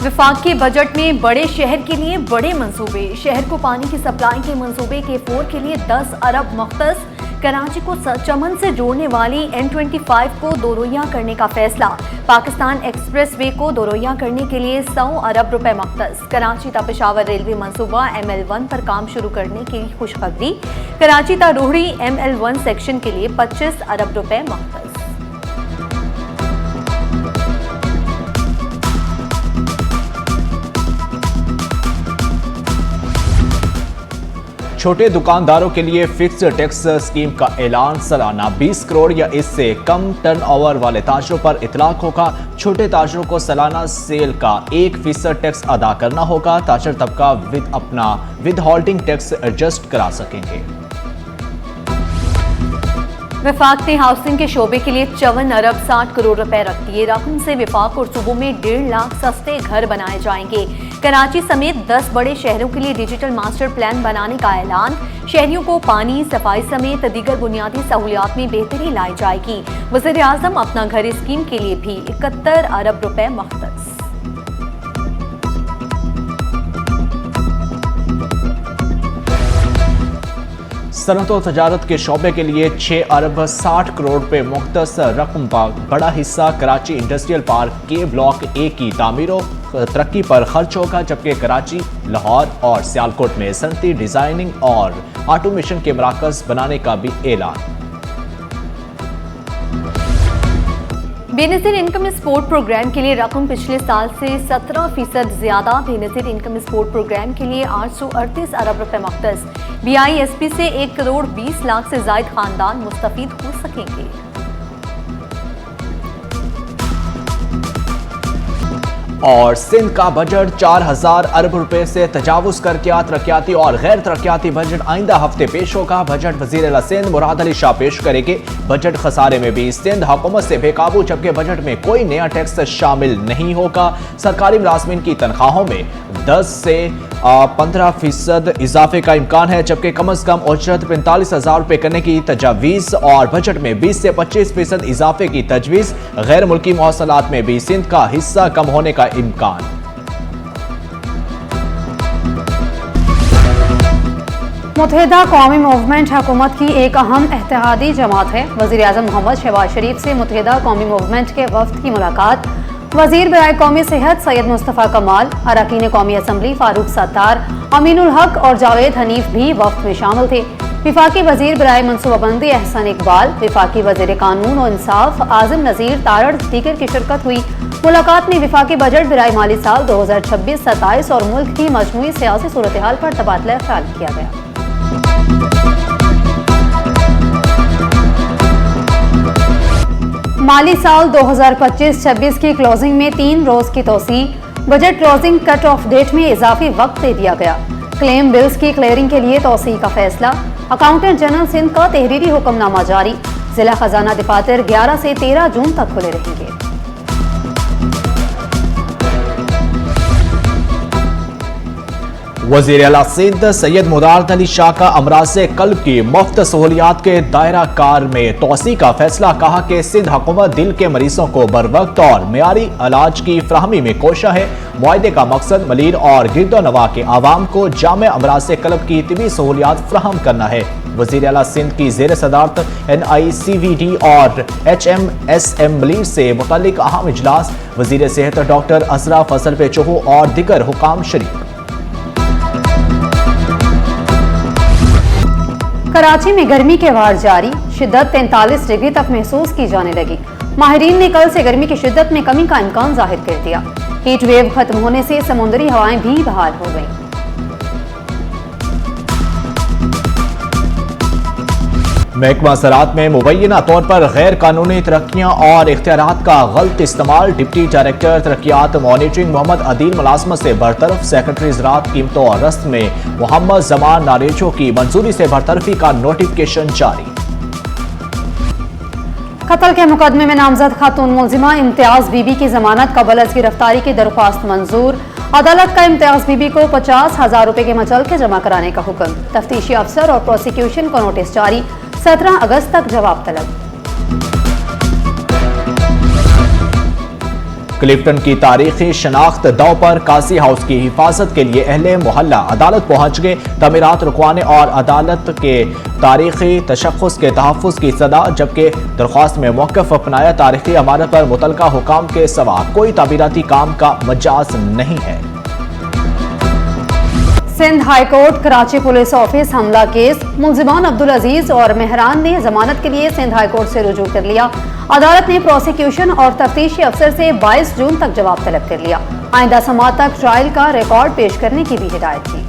विफाक के बजट में बड़े शहर के लिए बड़े मंसूबे। शहर को पानी की सप्लाई के मंसूबे K4 के लिए 10 अरब मुख्तस। कराची को चमन से जोड़ने वाली N25 को दोरैया करने का फैसला। पाकिस्तान एक्सप्रेस वे को दोरैया करने के लिए 100 अरब रुपए मुख्तस। कराची ता पेशावर रेलवे मंसूबा ML1 पर काम शुरू करने की खुशखबरी। कराची ता रोहड़ी ML1 सेक्शन के लिए 25 अरब रुपए मुख्तस। छोटे दुकानदारों के लिए फिक्स टैक्स स्कीम का ऐलान। सालाना 20 करोड़ या इससे कम टर्नओवर वाले ताजरों पर इतलाक होगा। छोटे ताजरों को सालाना सेल का 1% टैक्स अदा करना होगा। ताजर तबका अपना विद होल्डिंग टैक्स एडजस्ट करा सकेंगे। विफाक ने हाउसिंग के शोबे के लिए 54 अरब 60 करोड़ रुपए रख दिए। रकम से विफाक और सूबों में 1.5 लाख सस्ते घर बनाए जाएंगे। कराची समेत 10 बड़े शहरों के लिए डिजिटल मास्टर प्लान बनाने का ऐलान। शहरियों को पानी, सफाई समेत दीगर बुनियादी सहूलियात में बेहतरी लाई जाएगी। वज़ीर आज़म अपना घर स्कीम के लिए भी 71 अरब रुपए मुख्तस। सनअत और तजारत के शोबे के लिए 6 अरब 60 करोड़ रुपए मुख्तस। रकम का बड़ा हिस्सा कराची इंडस्ट्रियल पार्क के ब्लॉक ए की तामीर और तरक्की पर खर्च होगा, जबकि कराची, लाहौर और सियालकोट में सनती डिजाइनिंग और ऑटोमेशन के मराकज बनाने का भी ऐलान। बेनज़ीर इनकम सपोर्ट प्रोग्राम के लिए रकम पिछले साल से 17% ज्यादा। बेनज़ीर इनकम सपोर्ट प्रोग्राम के लिए 838 अरब रुपए मुख्तस। BISP से 1 करोड़ 20 लाख से जायद खानदान मुस्तफीद हो सकेंगे। और सिंध का बजट 4000 अरब रुपए से तजावुज करके तरक्याती और गैर तरक्याती बजट आइंदा हफ्ते पेश होगा। बजट वजीर आला सिंध मुराद अली शाह पेश करेंगे। बजट खसारे में भी सिंध हुकूमत से बेकाबू, जबकि बजट में कोई नया टैक्स शामिल नहीं होगा। सरकारी मुलाजमीन की तनख्वाहों में 10 से 15% इजाफे का इम्कान है, जबकि कम अज कम उजरत 45,000 रुपए करने की तजवीज़ और बजट में 20 से 25% इजाफे की तजवीज़। गैर मुल्की मौसलात में भी सिंध का हिस्सा कम होने का इम्कान। मुत्तहिदा कौमी मूवमेंट हुकूमत की एक अहम इत्तेहादी जमात है। वज़ीर आज़म मोहम्मद शहबाज शरीफ से मुत्तहिदा कौमी मूवमेंट के वफ्द की मुलाकात। वज़ीर बराए कौमी सेहत सैयद मुस्तफ़ा कमाल, अरकान कौमी असम्बली फारूक सत्तार, अमीनुल हक और जावेद हनीफ भी वफ्द में शामिल थे। विफाकी वज़ीर बराए मनसूबाबंदी एहसन इकबाल, विफाकी वज़ीर कानून और इंसाफ आज़म नज़ीर तारड़ दीगर की शिरकत हुई। मुलाकात में विफाकी बजट बराए माली साल 2026-27 और मुल्क की मजमूई सियासी सूरत हाल पर तबादला ख्याल किया गया। माली साल 2025-26 की क्लोजिंग में 3 रोज की तोसी। Budget closing cut off date में इजाफी वक्त दे दिया गया। क्लेम बिल्स की क्लियरिंग के लिए तोसी का फैसला। अकाउंटेंट जनरल सिंध का तहरीरी हुक्मनामा जारी। जिला खजाना दफातर 11 से 13 जून तक खुले रहेंगे। वज़ीर आला सिंध सैयद मुराद अली शाह का अमराज से कल्ब की मुफ्त सहूलियात के दायरा कार में तोसी का फैसला। कहा कि सिंध हुकूमत दिल के मरीजों को बरवक्त और मियारी इलाज की फ्राहमी में कोशा है। मुआहदे का मकसद मलीर और गिरदोनवा के आवाम को जामे अमराज से कल्ब की तिबी सहूलियात फ्राहम करना है। वज़ीर आला सिंध की ज़ेर सदारत NICVD और HMSM मलीर से मुतल्लिक अहम इजलास। वज़ीर सेहत डॉक्टर असरा फजल पे चोहू और दिगर हुकाम शरीक। कराची में गर्मी के वार जारी। शिद्दत 43 डिग्री तक महसूस की जाने लगी। माहिरीन ने कल से गर्मी की शिद्दत में कमी का इम्कान जाहिर कर दिया। हीट वेव खत्म होने से समुद्री हवाएं भी बहाल हो गईं। महकमा ज़राअत में मुबैना तौर पर गैर कानूनी तरक्कियां और इख्तियारात का गलत इस्तेमाल। डिप्टी डायरेक्टर तरक्कियात मॉनिटरिंग मोहम्मद अदील मुलाजमत से बरतरफ। सेक्रेटरी ज़राअत कीमतों और रस्त में मोहम्मद जमान नारेजो की मंजूरी से बरतरफी का नोटिफिकेशन जारी। कत्ल के मुकदमे में नामजद खातून मुलजिमा इम्तियाज बीबी की जमानत कबल अज गिरफ्तारी की दरख्वास्त मंजूर। अदालत का इम्तियाज बीबी को 50,000 रुपए के मचल के जमा कराने का हुक्म। तफ्तीशी अफसर और प्रोसिक्यूशन को नोटिस जारी। 17 अगस्त तक जवाब तलब। क्लिफ्टन की तारीखी शनाख्त दौ पर काजी हाउस की हिफाजत के लिए अहले मोहल्ला अदालत पहुंच गए। तमीरात रुकवाने और अदालत के तारीखी तशख्खुस के तहफ़्फ़ुज़ की सदा, जबकि दरख्वास्त में मौक़िफ़ अपनाया। तारीखी इमारत पर मुतलका हुकाम के सवा कोई तामीराती काम का मजाज नहीं है। Sindh high court Karachi police office हमला केस, मुलजिमान अब्दुल अजीज और मेहरान ने जमानत के लिए सिंध हाई कोर्ट से रुजू कर लिया। अदालत ने प्रोसिक्यूशन और तफ्तीशी अफसर से 22 जून तक जवाब तलब कर लिया। आइंदा समाअत तक ट्रायल का रिकॉर्ड पेश करने की भी हिदायत की।